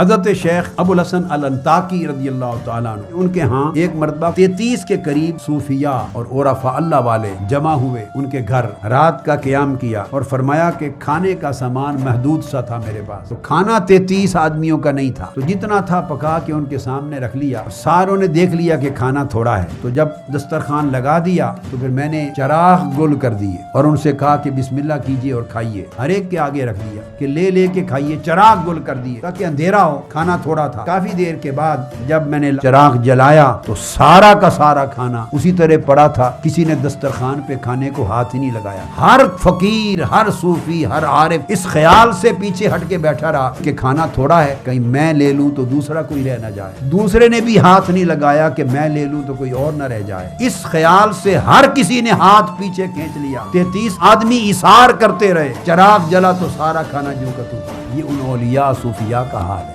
حضرت شیخ ابو الحسن الانطاکی رضی اللہ تعالیٰ عنہ ان کے ہاں ایک مرتبہ 33 کے قریب صوفیاء اور عرفاء اللہ والے جمع ہوئے ان کے گھر، رات کا قیام کیا اور فرمایا کہ کھانے کا سامان محدود سا تھا میرے پاس، تو کھانا 33 آدمیوں کا نہیں تھا، تو جتنا تھا پکا کے ان کے سامنے رکھ لیا۔ ساروں نے دیکھ لیا کہ کھانا تھوڑا ہے، تو جب دسترخوان لگا دیا تو پھر میں نے چراغ گل کر دیے اور ان سے کہا کہ بسم اللہ کیجئے اور کھائیے۔ ہر ایک کے آگے رکھ دیا کہ لے کے کھائیے، چراغ گل کر دیے تاکہ اندھیرا ہو، کھانا تھوڑا تھا۔ کافی دیر کے بعد جب میں نے چراغ جلایا تو سارا کا سارا کھانا اسی طرح پڑا تھا، کسی نے دسترخوان پہ کھانے کو ہاتھ ہی نہیں لگایا۔ ہر فقیر، ہر صوفی، ہر عارف اس خیال سے پیچھے ہٹ کے بیٹھا رہا کہ کھانا تھوڑا ہے، کہیں میں لے لوں تو دوسرا کوئی رہ نہ جائے۔ دوسرے نے بھی ہاتھ نہیں لگایا کہ میں لے لوں تو کوئی اور نہ رہ جائے۔ اس خیال سے ہر کسی نے ہاتھ پیچھے کھینچ لیا۔ 33 آدمی ایثار کرتے رہے، چراغ جلا تو سارا کھانا جو کا تو۔ یہ ان اولیاء صوفیاء کا حال ہے۔